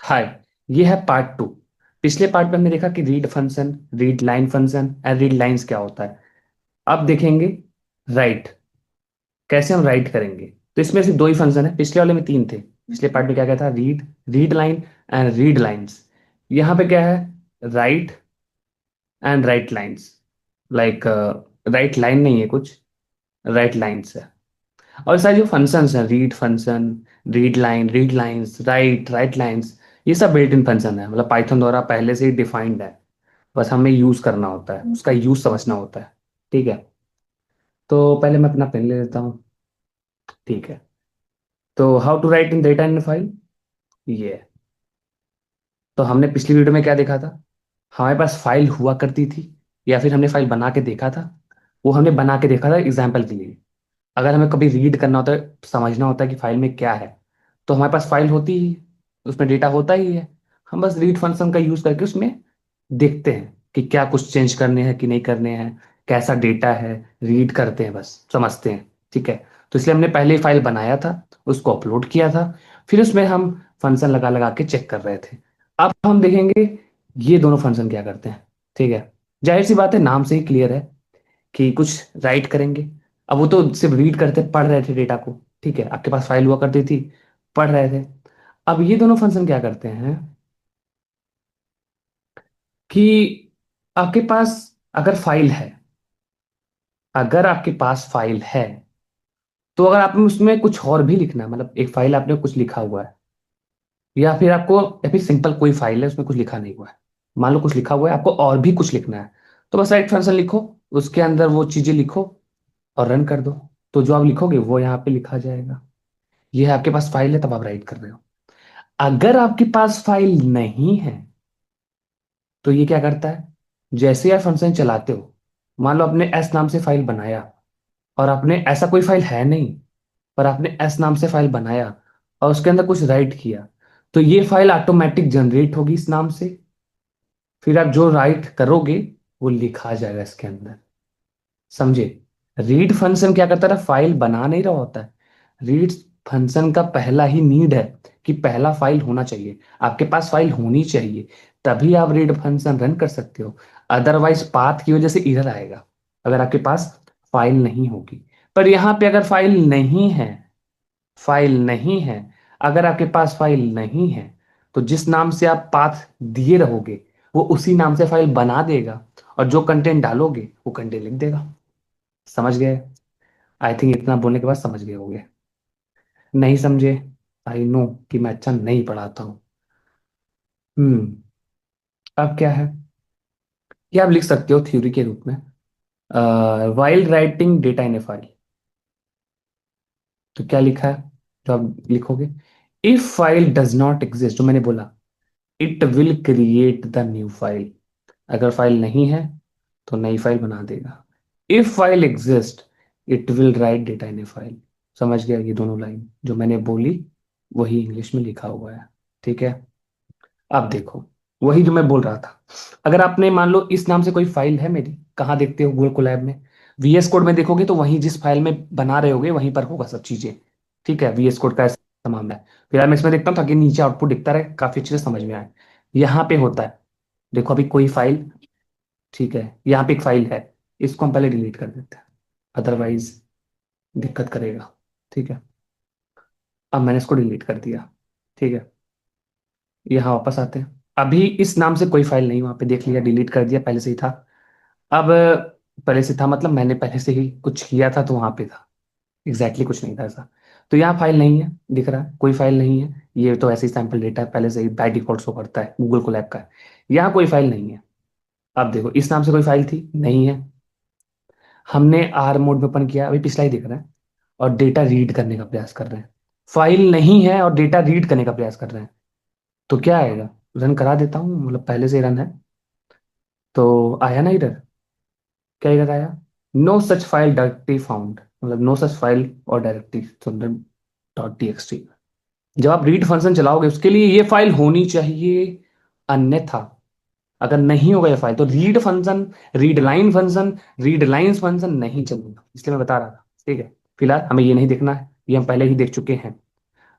हाय। ये है part two. पिछले पार्ट में हमने देखा कि read function, read line function and read lines क्या होता है। अब देखेंगे राइट, कैसे हम राइट करेंगे। तो इसमें सिर्फ दो ही फंक्शन है, पिछले वाले में तीन थे। पिछले पार्ट में क्या क्या था? Read, read line and read lines. यहाँ पे क्या है? Right and right lines. Like right line नहीं है कुछ, राइट लाइंस है। और सारे जो फंक्शंस हैं, read function, read lines, right, right lines, ये सब बिल्ट इन फंक्शन है, मतलब पाइथन द्वारा पहले से ही डिफाइंड है। बस हमें यूज करना होता है, उसका यूज समझना होता है। ठीक है। तो पहले मैं अपना पेन ले लेता हूँ। ठीक है। तो how to write in data in file, ये है। तो हमने पिछली वीडियो में क्या देखा था? हमारे पास फाइल हुआ करती थी, या फिर हमने फाइल बना के देखा था। वो हमने बना के देखा था एग्जाम्पल के लिए। अगर हमें कभी रीड करना होता है, समझना होता है कि फाइल में क्या है, तो हमारे पास फाइल होती ही है, उसमें डेटा होता ही है। हम बस रीड फंक्शन का यूज करके उसमें देखते हैं कि क्या कुछ चेंज करने हैं कि नहीं करने हैं, कैसा डेटा है, रीड करते हैं, बस समझते हैं। ठीक है। तो इसलिए हमने पहले ही फाइल बनाया था, उसको अपलोड किया था, फिर उसमें हम फंक्शन लगा लगा के चेक कर रहे थे। अब हम देखेंगे ये दोनों फंक्शन क्या करते हैं। ठीक है। जाहिर सी बात है, नाम से ही क्लियर है कि कुछ राइट करेंगे। अब वो तो सिर्फ रीड करते पढ़ रहे थे डेटा को। ठीक है, आपके पास फाइल हुआ करती थी, पढ़ रहे थे। अब ये दोनों फंक्शन क्या करते हैं कि आपके पास अगर फाइल है, अगर आपके पास फाइल है, तो अगर आपने उसमें कुछ और भी लिखना है, मतलब एक फाइल आपने कुछ लिखा हुआ है, या फिर सिंपल कोई फाइल है उसमें कुछ लिखा नहीं हुआ है, मान लो कुछ लिखा हुआ है, आपको और भी कुछ लिखना है, तो बस राइट फंक्शन लिखो, उसके अंदर वो चीजें लिखो और रन कर दो। तो जो आप लिखोगे वो यहाँ पे लिखा जाएगा। ये है, आपके पास फाइल है तब आप राइट कर रहे हो। अगर आपके पास फाइल नहीं है, तो ये क्या करता है? जैसे आप फंक्शन चलाते हो, मान लो आपने एस नाम से फाइल बनाया, और आपने ऐसा कोई फाइल है नहीं, पर आपने एस नाम से फाइल बनाया और उसके अंदर कुछ राइट किया, तो ये फाइल ऑटोमेटिक जनरेट होगी इस नाम से। फिर आप जो राइट करोगे वो लिखा जाएगा इसके अंदर। समझे? रीड फंक्शन क्या करता है? फाइल बना नहीं रहा होता है। रीड फंक्शन का पहला ही नीड है कि पहला फाइल होना चाहिए, आपके पास फाइल होनी चाहिए, तभी आप रीड फंक्शन रन कर सकते हो। अदरवाइज पाथ की वजह से एरर आएगा, अगर आपके पास फाइल नहीं होगी। पर यहाँ पे अगर फाइल नहीं है, फाइल नहीं है, अगर आपके पास फाइल नहीं है, तो जिस नाम से आप पाथ दिए रहोगे, वो उसी नाम से फाइल बना देगा, और जो कंटेंट डालोगे वो कंटेंट लिख देगा। समझ गए? आई थिंक इतना बोलने के बाद समझ गए होंगे। नहीं समझे? आई नो कि मैं अच्छा नहीं पढ़ाता हूँ। अब क्या है, ये आप लिख सकते हो थ्योरी के रूप में। While writing data in a file, तो क्या लिखा है जो आप लिखोगे? If file does not exist, जो मैंने बोला, it will create the new file. अगर फाइल नहीं है तो नई फाइल बना देगा। If file exist, it will write data in a file. समझ गया? ये दोनों लाइन जो मैंने बोली वही इंग्लिश में लिखा हुआ है। ठीक है। अब देखो, वही जो मैं बोल रहा था, अगर आपने मान लो इस नाम से कोई फाइल है मेरी, कहाँ देखते हो? गूगल कोलैब में वीएस कोड में देखोगे, तो वहीं जिस फाइल में बना रहे होगे वहीं पर होगा सब चीजें। ठीक है, वीएस कोड का ऐसा मामला है। फिर मैं इसमें देखता हूँ ताकि नीचे आउटपुट दिखता रहे, काफी अच्छे से समझ में आए। यहाँ पे होता है, देखो अभी कोई फाइल, ठीक है, यहाँ पे एक फाइल है, इसको हम पहले डिलीट कर देते हैं, अदरवाइज दिक्कत करेगा। ठीक है। अब मैंने इसको डिलीट कर दिया। ठीक है। यहाँ वापस आते हैं, अभी इस नाम से कोई फाइल नहीं, वहां पे देख लिया, डिलीट कर दिया, पहले से ही था। अब पहले से था मतलब मैंने पहले से ही कुछ किया था तो वहां पे था, एग्जैक्टली कुछ नहीं था ऐसा। तो यहाँ फाइल नहीं है, दिख रहा है कोई फाइल नहीं है, ये तो ऐसे ही सैंपल डेटा है, पहले से ही बाय डिफॉल्ट शो करता है, गूगल कोलैब का है। यहाँ कोई फाइल नहीं है। अब देखो, इस नाम से कोई फाइल थी नहीं है, हमने आर मोड में ओपन किया, अभी पिछला ही दिख रहा है, और डेटा रीड करने का प्रयास कर रहे हैं। फाइल नहीं है और डेटा रीड करने का प्रयास कर रहे हैं, तो क्या आएगा? रन करा देता हूँ, मतलब पहले से रन है। तो आया ना इधर, क्या इधर आया? No such file directly found, मतलब नो सच फाइल और directly dot T X T. जब आप रीड फंक्शन चलाओगे उसके लिए ये फाइल होनी चाहिए, अन्यथा अगर नहीं होगा ये फाइल तो read function, read line function, read lines function नहीं चलेगा, इसलिए मैं बता रहा था। ठीक है। फिलहाल हमें ये नहीं देखना है, ये हम पहले ही देख चुके हैं।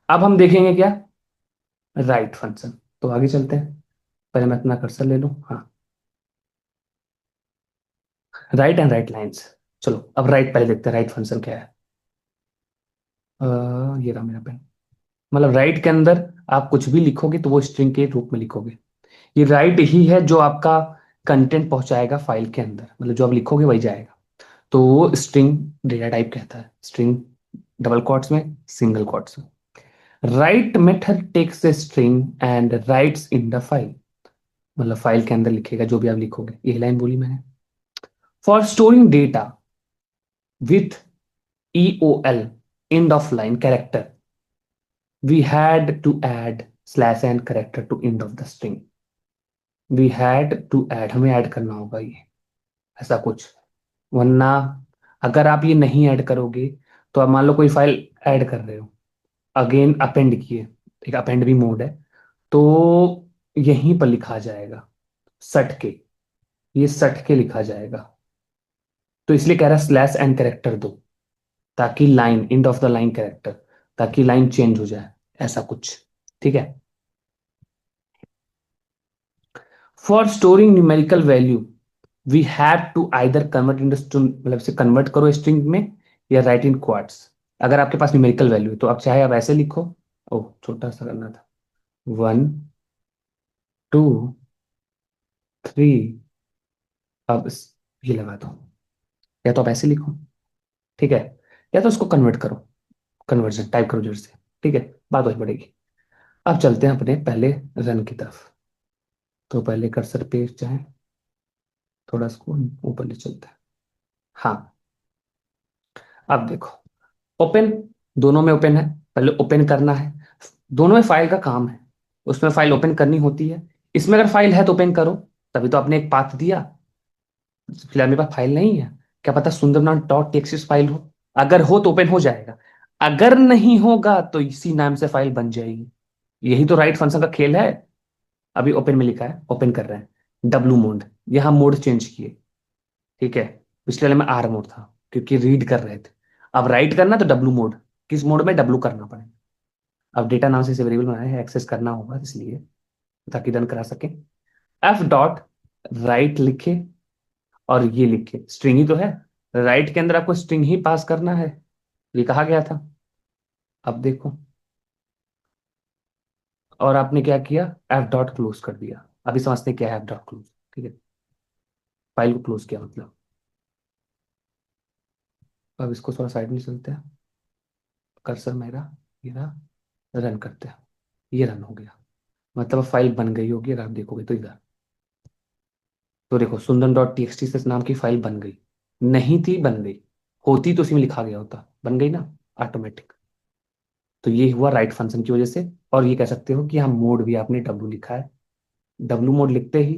अब हम देखेंगे क्या? Right function. तो आगे चलते हैं। पहले मैं अपना कर्सर ले लूँ। हाँ, राइट एंड राइट लाइन्स। चलो अब राइट पहले देखते हैं राइट फंक्शन क्या है। ये रहा मेरा पेन। मतलब राइट के अंदर आप कुछ भी लिखोगे तो वो स्ट्रिंग के रूप में लिखोगे। ये राइट ही है जो आपका कंटेंट पहुंचाएगा फाइल के अंदर, मतलब जो आप लिखोगे वही जाएगा। तो वो स्ट्रिंग डेटा टाइप कहता है। स्ट्रिंग डबल क्वॉट्स में, सिंगल क्वॉट्स में। Write method takes a string and writes in the file. मतलब फाइल के अंदर लिखेगा जो भी आप लिखोगे। यही लाइन बोली मैंने। For storing data with EOL, end of line character, we had to add slash and character to end of the string. We had to add, हमें ऐड करना होगा ये, ऐसा कुछ। वरना अगर आप ये नहीं ऐड करोगे, तो आप मान लो कोई फाइल ऐड कर रहे हो, अगेन अपेंड किए, एक अपेंड भी मोड है, तो यहीं पर लिखा जाएगा सट के, ये सट के लिखा जाएगा। तो इसलिए कह रहा है स्लैश एंड कैरेक्टर दो, ताकि line end of the line character, ताकि लाइन चेंज हो जाए, ऐसा कुछ। ठीक है। For storing numerical value we have to either convert in मतलब से कन्वर्ट करो स्ट्रिंग में, या राइट इन क्वाड्स। अगर आपके पास न्यूमेरिकल वैल्यू है तो आप चाहे आप ऐसे लिखो। ओह, छोटा सा करना था। 1 2 3। अब ये लगा दो। या तो आप ऐसे लिखो, ठीक है, या तो उसको कन्वर्ट करो, कन्वर्जन टाइप करो जोर से। ठीक है, बात वही पड़ेगी। अब चलते हैं अपने पहले रन की तरफ। तो पहले कर्सर पे जाए, थोड़ा इसको ऊपर ले चलते हैं। हाँ, अब देखो, ओपन, दोनों में ओपन है। पहले ओपन करना है। दोनों में फाइल का काम है। उसमें फाइल ओपन करनी होती है। इसमें अगर फाइल है तो ओपन करो, तभी तो आपने एक पाथ दिया। फिलहाल मेरे पास फाइल नहीं है, क्या पता सुंदरनाथ डॉट टेक्स्ट फाइल हो। अगर हो तो ओपन हो जाएगा, अगर नहीं होगा तो इसी नाम से फाइल बन जाएगी। यही तो राइट फंक्शन का खेल है। अभी ओपन में लिखा है, ओपन कर रहे हैं, डब्लू मोड। यहां मोड चेंज किए। ठीक है, पिछले वाले में आर मोड था क्योंकि रीड कर रहे थे। अब राइट करना तो डब्लू मोड, किस मोड में, डब्लू करना पड़ेगा। अब डेटा नाम से इसे वेरिएबल बनाया है, एक्सेस करना होगा इसलिए, ताकि रन करा सके। एफ डॉट राइट लिखे, और ये लिखे, स्ट्रिंग ही तो है, राइट के अंदर आपको स्ट्रिंग ही पास करना है, ये कहा गया था। अब देखो, और आपने क्या किया, एफ डॉट क्लोज कर दिया। अभी समझते हैं क्या है एफ डॉट क्लोज। ठीक है, फाइल को क्लोज किया मतलब। अब इसको थोड़ा साइड में चलते हैं, कर्सर मेरा ये रहा, रन करते हैं। ये रन हो गया, मतलब फाइल बन गई होगी। अगर आप देखोगे तो इधर, तो देखो सुंदर डॉट टी एक्स टी से नाम की फाइल बन गई। नहीं थी, बन गई। होती तो उसमें लिखा गया होता, बन गई ना, ऑटोमेटिक। तो ये हुआ राइट फंक्शन की वजह से। और ये कह सकते हो कि हम मोड भी आपने डब्लू लिखा है। डब्लू मोड लिखते ही,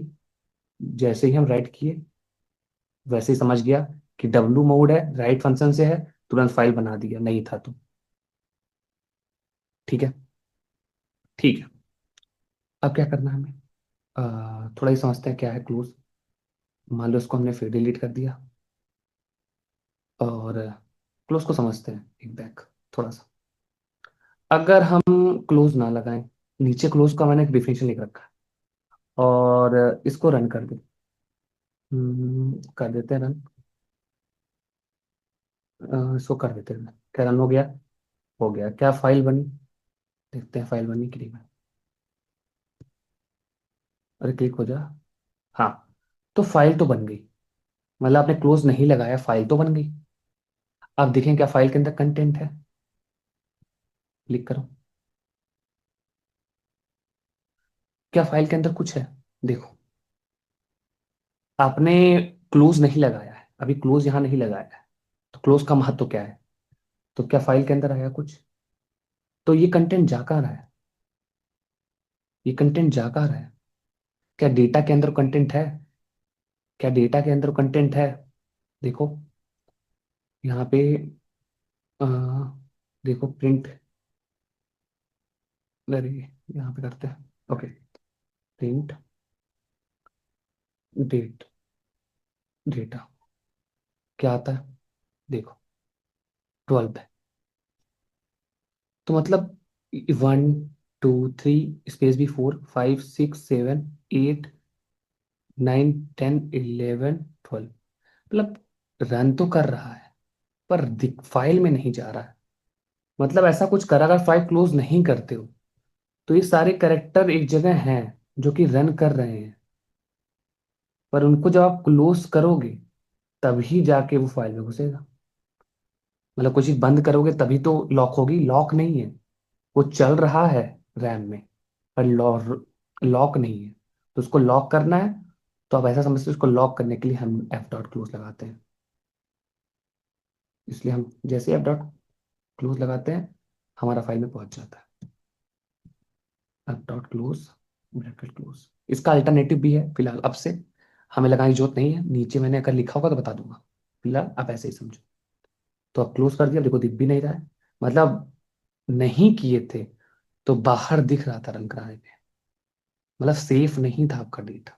जैसे ही हम राइट किए, वैसे ही समझ गया कि डब्लू मोड है, राइट फंक्शन से है, तुरंत फाइल बना दिया, नहीं था तो। ठीक है। ठीक है, अब क्या करना है हमें, थोड़ा ही समझते हैं क्या है क्लोज। मान लो इसको हमने फिर डिलीट कर दिया, और क्लोज को समझते हैं एक बैक थोड़ा सा। अगर हम क्लोज ना लगाएं, नीचे क्लोज का मैंने एक डिफिनेशन लिख रखा है, और इसको रन कर दे, कर देते हैं रन। इसको कर देते हैं, क्या रन हो गया, हो गया। क्या फाइल बनी, देखते हैं फाइल बनी कि नहीं बनी। अरे क्लिक हो जा। हाँ, तो फाइल तो बन गई, मतलब आपने क्लोज नहीं लगाया, फाइल तो बन गई। अब देखें क्या फाइल के अंदर कंटेंट है, क्लिक करो। क्या फाइल के अंदर कुछ है, देखो। आपने क्लोज नहीं लगाया है, अभी क्लोज यहां नहीं लगाया है, तो क्लोज का महत्व क्या है। तो क्या फाइल के अंदर आया कुछ, तो ये कंटेंट जा कहाँ रहा है, ये कंटेंट जा कहाँ रहा है। क्या डेटा के अंदर कंटेंट है, क्या डेटा के अंदर कंटेंट है। देखो यहाँ पे, अ, देखो प्रिंट, अरे यहाँ पे करते हैं, ओके, प्रिंट डेट, डेटा, क्या आता है, देखो 12 है। तो मतलब 1 2 3 स्पेस भी 4 5 6 7 8 9 10 11 12, मतलब रन तो कर रहा है पर फाइल में नहीं जा रहा है। मतलब ऐसा कुछ करा, अगर फाइल क्लोज नहीं करते हो तो ये सारे करेक्टर एक जगह हैं जो कि रन कर रहे हैं, पर उनको जब आप क्लोज करोगे तभी जाके वो फाइल में घुसेगा। मतलब कुछ चीज बंद करोगे तभी तो लॉक होगी, लॉक नहीं है, वो चल रहा है रैम में, पर लॉक नहीं है। तो उसको लॉक करना है, तो आप ऐसा समझते हो उसको लॉक करने के लिए हम एफ डॉट क्लोज लगाते हैं। इसलिए हम जैसे एफ डॉट क्लोज लगाते हैं हमारा फाइल में पहुंच जाता है। F dot close, bracket close, इसका अल्टरनेटिव भी है, फिलहाल अब से हमें लगाने की जरूरत नहीं है, नीचे मैंने अगर लिखा होगा तो बता दूंगा। फिलहाल आप ऐसे ही समझो। तो अब क्लोज कर दिया, देखो दिख भी नहीं रहा है, मतलब नहीं किए थे तो बाहर दिख रहा था रन कराने में, मतलब सेफ नहीं था आपका डेटा।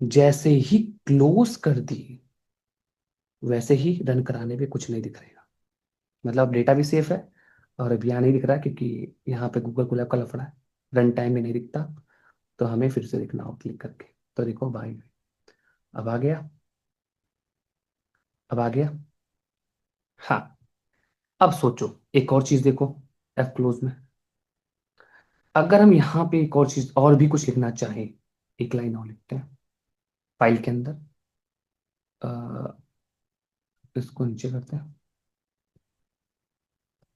जैसे ही क्लोज कर दिए वैसे ही रन कराने में कुछ नहीं दिख रहेगा, मतलब डेटा भी सेफ है। और अब यहाँ नहीं दिख रहा है क्योंकि यहाँ पे गूगल कोलैब का लफड़ा है, रन टाइम में नहीं दिखता, तो हमें फिर से देखना हो क्लिक करके। तो देखो भाई, अब आ गया, अब आ गया। हाँ, अब सोचो एक और चीज देखो, एफ क्लोज में अगर हम यहाँ पे एक और चीज और भी कुछ लिखना चाहें, एक लाइन और लिखते हैं फाइल के अंदर। अ, इसको नीचे करते हैं,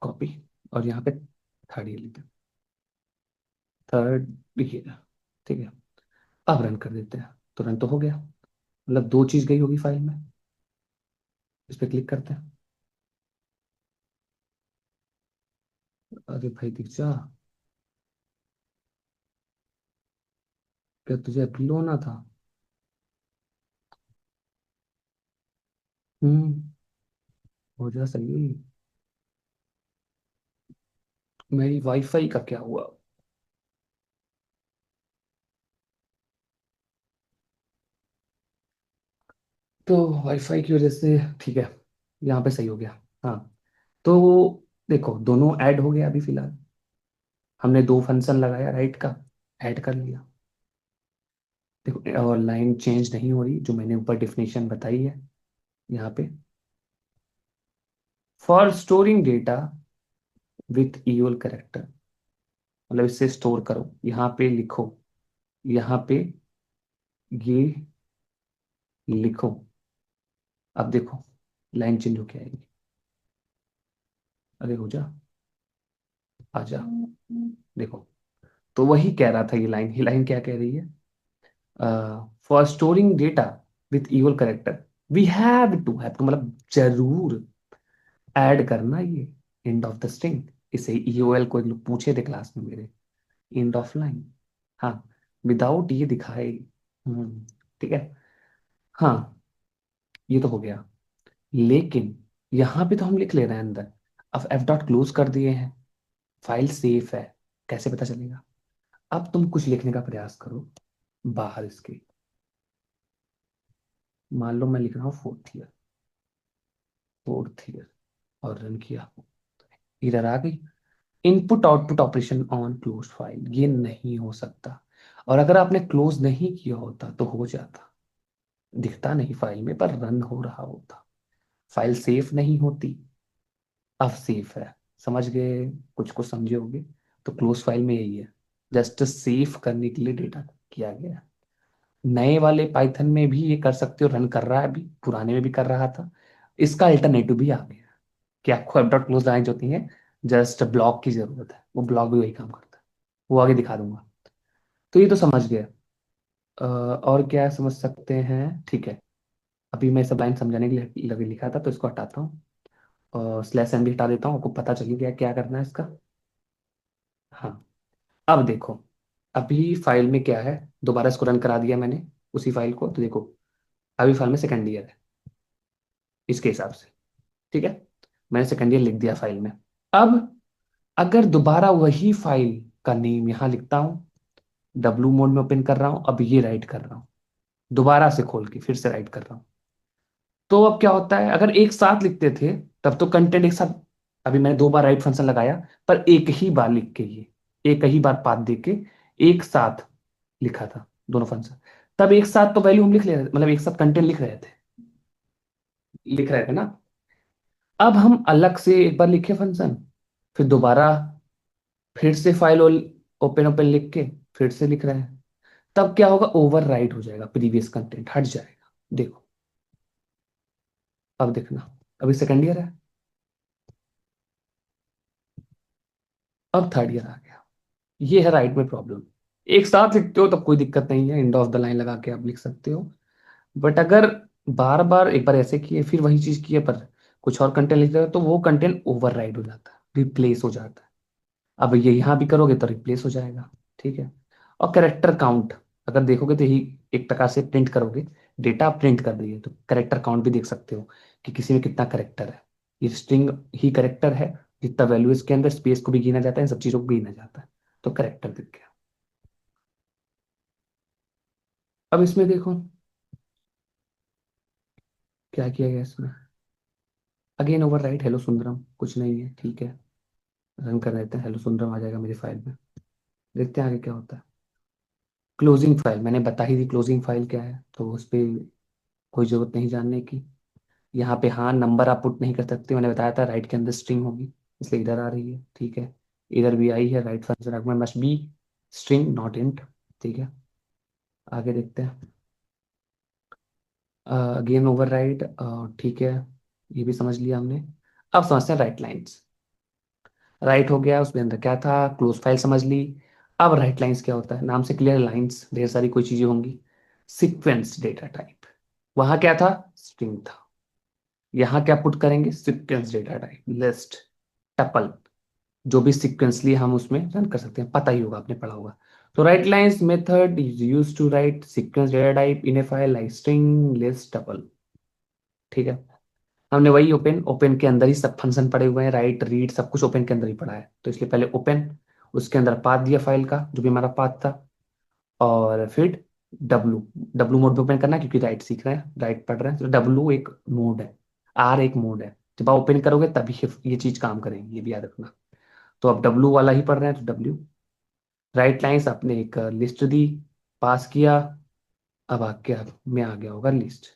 कॉपी, और यहाँ पे थर्ड ये लिखते हैं, थर्ड लिखिए, ठीक है। अब रन कर देते हैं, तो रन तो हो गया, मतलब दो चीज गई होगी फाइल में। इस पे क्लिक करते हैं, अरे भाई दिख जा, क्या तुझे अभी होना था? हम्म, हो जा सही। मेरी वाईफाई का क्या हुआ? तो वाईफाई की वजह से ठीक है, यहाँ पे सही हो गया। हाँ, तो देखो दोनों ऐड हो गया अभी फिलहाल, हमने दो फंक्शन लगाया राइट का, ऐड कर लिया। देखो और लाइन चेंज नहीं हो रही, जो मैंने ऊपर डेफिनेशन बताई है यहाँ पे, for storing data with EOL character, मतलब इससे स्टोर करो, यहाँ पे लिखो, यहाँ पे ये लिखो। अब देखो लाइन चेंज होके आएगी, अरे हो जा, आजा, देखो। तो वही कह रहा था, ये लाइन क्या कह रही है? For storing data with equal character we have to मतलब जरूर ऐड करना ये एंड ऑफ द स्ट्रिंग। इसे ईओएल को एक लोग पूछे थे क्लास में मेरे, एंड ऑफ लाइन। हाँ, विदाउट ये दिखाए। हम्म, ठीक है। हाँ, ये तो हो गया, लेकिन यहाँ पे तो हम लिख ले रहे हैं अंदर, अब एफ डॉट क्लोज कर दिए हैं, फाइल सेफ है, कैसे पता चलेगा? अब तुम कुछ लिखने का प्रयास करो बाहर इसके, मान लो मैं लिख रहा हूँ फोर्थ ईयर और रन किया, इधर आ गई, input output operation on close file, ये नहीं हो सकता। और अगर आपने क्लोज नहीं किया होता तो हो जाता, दिखता नहीं फाइल में पर रन हो रहा होता, फाइल सेफ नहीं होती। अब सेफ है, समझ गए? कुछ कुछ समझे होगे। तो क्लोज फाइल में यही है, जस्ट सेफ करने के लिए डेटा किया गया है। नए वाले पाइथन में भी ये कर सकते हो, रन कर रहा है अभी, पुराने में भी कर रहा था, इसका अल्टरनेटिव भी आ गया कि आपको एप डॉट क्लोज लाइन जो होती है, जस्ट ब्लॉक की जरूरत है, वो ब्लॉक भी वही काम करता है, वो आगे दिखा दूंगा। तो ये तो समझ गया। और क्या समझ सकते हैं? ठीक है, अभी मैं सब लाइन समझाने के लिए लगे लिखा था, तो इसको हटाता हूँ और स्लैश एम भी हटा देता हूँ, आपको पता चल गया क्या करना है इसका। हाँ, अब देखो, अभी फाइल में क्या है, दोबारा इसको रन करा दिया मैंने उसी फाइल को, तो देखो अभी फाइल में सेकंड ईयर है इसके हिसाब से, ठीक है। मैंने सेकंड ईयर लिख दिया फाइल में। अब अगर दोबारा वही फाइल का नेम यहाँ लिखता हूँ, डब्लू मोड में ओपन कर रहा हूँ, अब ये राइट कर रहा हूँ, दोबारा से खोल के फिर से राइट कर रहा हूँ, तो अब क्या होता है? अगर एक साथ लिखते थे तब तो कंटेंट एक साथ, अभी मैंने दो बार राइट फंक्शन लगाया पर एक ही बार लिख के ये, एक ही बार पाथ दे के एक साथ लिखा था दोनों फंक्शन। तब एक साथ तो वैल्यू हम लिख ले रहे थे, मतलब एक साथ कंटेंट लिख रहे थे ना। अब हम अलग से एक बार लिखे फंक्शन, फिर दोबारा फिर से फाइल ओपन ओपन लिख के फिर से लिख रहे हैं। तब क्या होगा, ओवर राइट हो जाएगा, प्रीवियस कंटेंट हट जाएगा। देखो, अब देखना, अभी सेकंड ईयर है, अब थर्ड ईयर आ गया। ये है राइट में प्रॉब्लम। एक साथ लिखते हो तब कोई दिक्कत नहीं है, एंड ऑफ द लाइन लगा के आप लिख सकते हो। बट अगर बार बार एक बार ऐसे किए फिर वही चीज किए पर कुछ और कंटेंट लिख रहे हो, तो वो कंटेंट ओवर राइड हो जाता है, रिप्लेस हो जाता है। अब ये यहाँ भी करोगे तो रिप्लेस हो जाएगा। ठीक है। और कैरेक्टर काउंट, अगर देखोगे तो यही एक प्रकार से प्रिंट करोगे, डेटा प्रिंट कर रही है तो कैरेक्टर काउंट भी देख सकते हो कि किसी में कितना कैरेक्टर है। ये स्ट्रिंग ही कैरेक्टर है, जितना वैल्यू इसके अंदर, स्पेस को भी गिना जाता है, इन सब चीजों को भी गिना जाता है। तो कैरेक्टर दिख गया। अब इसमें देखो क्या किया गया इसमें। Again over right hello Sundaram, कुछ नहीं है, ठीक है। रन कर देते हैं, हेलो सुंदरम आ जाएगा मेरी फाइल में। देखते हैं आगे क्या होता है। क्लोजिंग फाइल मैंने बता ही दी, क्लोजिंग फाइल क्या है, तो उस पर कोई जरूरत नहीं जानने की। यहाँ पे हाँ नंबर आप पुट नहीं कर सकते, मैंने बताया था राइट के अंदर स्ट्रिंग होगी, इसलिए इधर आ रही है। ठीक है। इधर भी आई है, right function argument must be string not int. ठीक है। आगे देखते हैं। अगेन ओवर राइट, ठीक है, ये भी समझ लिया हमने। अब समझते हैं राइट लाइन्स। राइट हो गया, उसके अंदर क्या था, क्लोज फाइल समझ ली। अब राइट लाइन्स क्या होता है, नाम से क्लियर, लाइन्स ढेर सारी कोई चीजें होंगी। सीक्वेंस डेटा टाइप, वहां क्या था, स्ट्रिंग था। यहाँ क्या पुट करेंगे, sequence data type, list, tuple, जो भी सीक्वेंसली हम उसमें रन कर सकते हैं, पता ही होगा, आपने पढ़ा होगा। तो write lines method is use to write sequence data type in a file like string, list, tuple. ठीक है। हमने वही ओपन ओपन के अंदर ही सब फंक्शन पड़े हुए हैं, राइट रीड सब कुछ ओपन के अंदर ही पड़ा है, तो इसलिए पहले ओपन, उसके अंदर पाथ दिया फाइल का जो भी हमारा पाथ था, और फिर डब्लू, डब्लू मोड पे ओपन करना है, क्योंकि राइट सीख रहे हैं, राइट पढ़ रहे हैं, तो डब्लू एक मोड है, आर एक मोड है। जब आप ओपन करोगे तभी ये चीज काम करेगी, ये भी याद रखना। तो अब डब्लू वाला ही पढ़ रहे हैं, तो डब्ल्यू। राइट लाइन्स आपने एक लिस्ट दी, पास किया, अब आगे में आ गया होगा लिस्ट।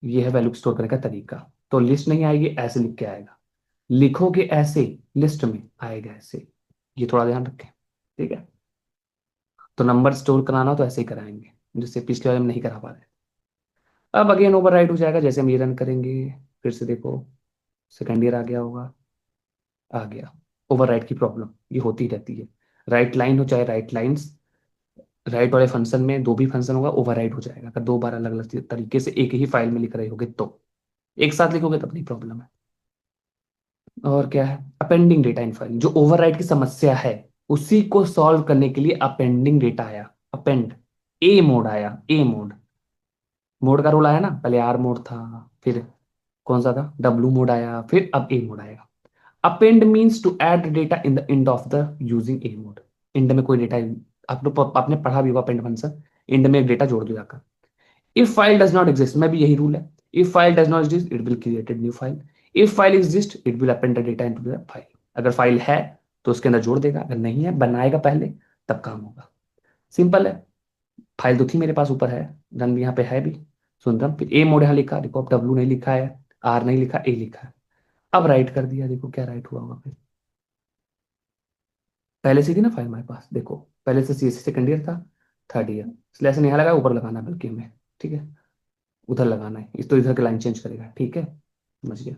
ये है वैल्यू स्टोर करने का तरीका। तो लिस्ट नहीं आएगी, ऐसे लिख के आएगा, लिखोगे ऐसे, लिस्ट में आएगा ऐसे। ये थोड़ा ध्यान रखें। ठीक है। तो नंबर स्टोर कराना हो तो ऐसे ही कराएंगे, जिससे पिछले वाले में नहीं करा पा रहे। अब अगेन ओवरराइट हो जाएगा, जैसे हम ये रन करेंगे, फिर से देखो, सेकंड ईयर आ गया होगा, आ गया। ओवरराइट की प्रॉब्लम ये होती रहती है, राइट लाइन हो चाहे राइट लाइंस, राइट वाले फंक्शन में दो भी फंक्शन होगा, ओवरराइट हो जाएगा अगर दो बार अलग अलग तरीके से एक ही फाइल में लिख रहे होगे तो। एक साथ लिखोगे तब नहीं प्रॉब्लम है। और क्या है, अपेंडिंग डेटा इन फाइल, जो ओवरराइट की समस्या है उसी को सॉल्व करने के लिए अपेंडिंग डेटा आया, अपेंड, ए मोड आया, ए मोड, मोड का रोल आया ना, पहले आर मोड था, फिर कौन सा था, डब्लू मोड आया, फिर अब ए मोड आएगा। Append means to add data in the end of the using a mode. End में कोई डेटा, आप लोग आपने पढ़ा भी होगा अपेंड फंक्शन, एंड में एक डेटा जोड़ दो जाकर। If file does not exist, में भी यही रूल है, if file does not exist it will create new file, if file exist it will append the data into the file. अगर फाइल है तो उसके अंदर जोड़ देगा, अगर नहीं है बनाएगा पहले, तब काम होगा। सिंपल है। फाइल तो थी मेरे पास, ऊपर है, रन भी यहाँ पे है भी, सुंदरम, फिर ए मोड यहाँ लिखा, देखो अब डब्लू नहीं लिखा है, आर नहीं लिखा, ए लिखा है। अब राइट कर दिया, देखो क्या राइट हुआ होगा फिर। पहले से थी ना फाइल हमारे पास, देखो पहले से सी सेकंड ईयर था, थर्ड ईयर, इसलिए ऐसे नहीं लगा, ऊपर लगाना है बल्कि हमें। ठीक है। उधर लगाना है, इस तो इधर के लाइन चेंज करेगा। ठीक है, समझ गया।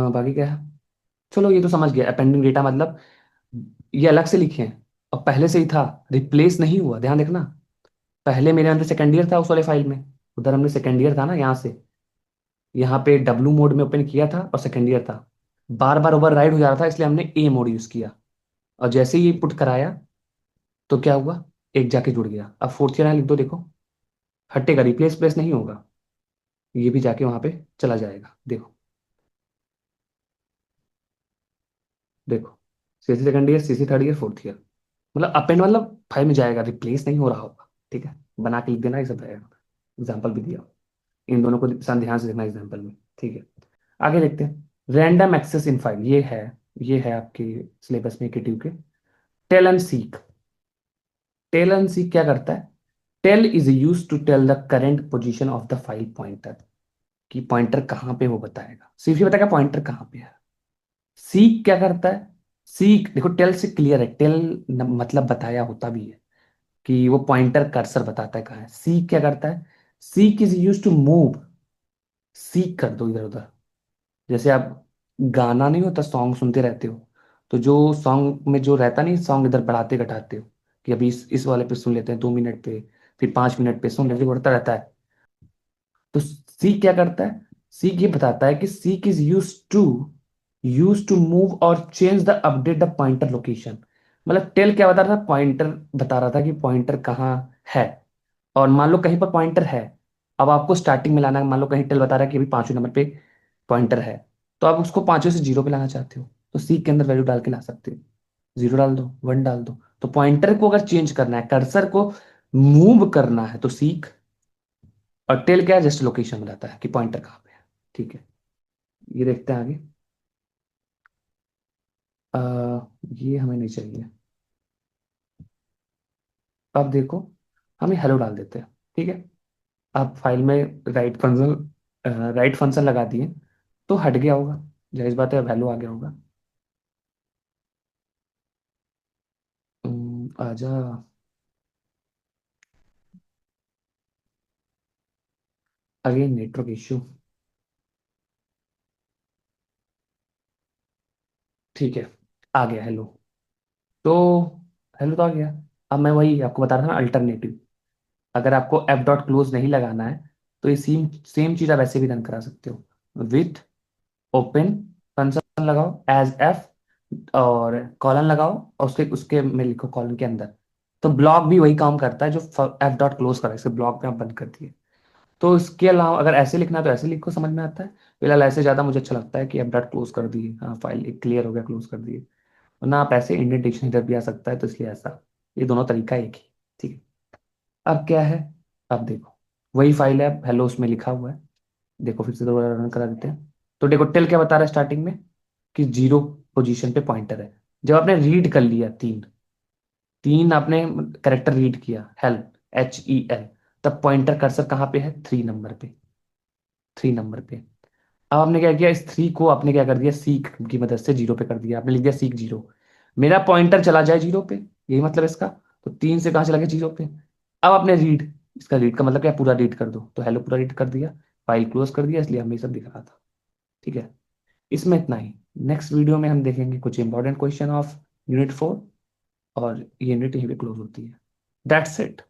बाकी क्या है, चलो ये तो समझ गया, अपेंडिंग डेटा मतलब ये अलग से लिखे हैं और पहले से ही था, रिप्लेस नहीं हुआ, ध्यान देखना। पहले मेरे अंदर सेकंड ईयर था उस वाले फाइल में, उधर हमने सेकंड ईयर था ना, यहाँ से यहाँ पे डब्लू मोड में ओपन किया था और सेकंड ईयर था, बार बार ओवर राइड हो जा रहा था, इसलिए हमने ए मोड यूज किया। और जैसे ही पुट कराया तो क्या हुआ, एक जाके जुड़ गया। अब फोर्थ ईयर यहाँ लिख दो, देखो हटेगा, रिप्लेस प्लेस नहीं होगा, ये भी जाके वहां पे चला जाएगा। देखो, देखो, CC second year, CC third year, fourth year, मतलब अपेंड मतलब फाइल में जाएगा, रिप्लेस नहीं हो रहा होगा। ठीक है। बना के लिख देना, ये सब रहेगा। एग्जाम्पल भी दिया, इन दोनों को ध्यान से देखना एग्जाम्पल में। ठीक है। आगे देखते हैं, रैंडम एक्सेस इन फाइल, ये है ये है आपके सिलेबस में KTU के। Tell and seek. Tell and seek क्या करता है? Tell is use to tell the current position of the file pointer, कि पॉइंटर कहाँ पे वो बताएगा, सिर्फ ये बताएगा पॉइंटर कहाँ पे है। सीक क्या करता है? सीक देखो, टेल से क्लियर है, टेल मतलब बताया होता भी है कि वो पॉइंटर कर्सर बताता है कहाँ है। सीक क्या करता है? Seek is use to move, seek कर दो इधर उधर। जैसे आप गाना नहीं होता, सॉन्ग सुनते रहते हो, तो जो सॉन्ग में जो रहता नहीं, सॉन्ग इधर बढ़ाते घटाते हो, कि अभी इस वाले पे सुन लेते हैं 2 मिनट पे, फिर 5 मिनट पे सुन लेते, बढ़ता रहता है। तो सीक क्या करता है? सीक ये बताता है कि seek is use to move और change the update the pointer location. मतलब टेल क्या बता रहा था? पॉइंटर बता रहा था कि पॉइंटर कहाँ है। और मान लो कहीं पर पॉइंटर है, अब आपको स्टार्टिंग में लाना है। मान लो कहीं टेल बता रहा है कि अभी 5वें नंबर पे पॉइंटर है, तो आप उसको 5वें से 0 पे लाना चाहते हो, तो सीक के अंदर वैल्यू डाल के ला सकते हो। 0 डाल दो, 1 डाल दो। तो पॉइंटर को अगर चेंज करना है, कर्सर को मूव करना है, तो सीक। और टेल क्या है? जस्ट लोकेशन बताता है कि पॉइंटर कहाँ पे है। ठीक है, ये देखते हैं आगे। आ, ये हमें नहीं चाहिए। अब देखो, हम ये हेलो डाल देते हैं। ठीक है, आप फाइल में राइट फंक्शन लगा दिए, तो हट गया होगा, जाहिर बात है, वैल्यू आ गया होगा। आजा। Again network issue. ठीक है, आ गया हेलो। तो हेलो तो आ गया। अब मैं वही आपको बता रहा था ना, अल्टरनेटिव। अगर आपको एफ डॉट क्लोज नहीं लगाना है, तो ये सेम सेम चीज आप ऐसे भी रन करा सकते हो। विथ ओपन फंक्शन लगाओ एज एफ, और कॉलन लगाओ, और उसके उसके में लिखो कॉलन के अंदर। तो ब्लॉक भी वही काम करता है जो एफ डॉट क्लोज करा है, इसे ब्लॉक में आप बंद कर दिए। तो इसके अलावा अगर ऐसे लिखना है तो ऐसे लिखो, समझ में आता है। फिलहाल ऐसे ज़्यादा मुझे अच्छा लगता है कि एफ डॉट क्लोज कर दिए, हाँ फाइल एक क्लियर हो गया, क्लोज कर दिए। वरना आप ऐसे इंडेंटेशन इधर भी आ सकता है, तो इसलिए ऐसा। ये दोनों तरीका एक ही। ठीक है, अब क्या है? अब देखो, वही फाइल है, हेलो उसमें लिखा हुआ है। देखो फिर से दोबारा रन करा देते हैं। तो देखो टेल क्या बता रहा है स्टार्टिंग में, कि 0 पोजीशन पे पॉइंटर है। जब आपने रीड कर लिया तीन, तीन आपने करेक्टर रीड किया, हेल्प, HEL, तब पॉइंटर कर्सर कहाँ पे है? 3 नंबर पे। 3 नंबर पे। अब आपने क्या किया? इस 3 को आपने क्या कर दिया? सीक की मदद से 0 पे कर दिया, आपने लिख दिया सीक 0। मेरा पॉइंटर चला जाए 0 पे, यही मतलब इसका। तो 3 से कहाँ चला गया? 0 पे। अब आपने रीड, इसका रीड का मतलब क्या? पूरा रीड कर दो, तो हेलो पूरा रीड कर दिया, फाइल क्लोज कर दिया, इसलिए हमें ये सब दिख रहा था। ठीक है, इसमें इतना ही। नेक्स्ट वीडियो में हम देखेंगे कुछ इंपॉर्टेंट क्वेश्चन ऑफ यूनिट 4, और ये यूनिट यहीं पे क्लोज होती है। That's it.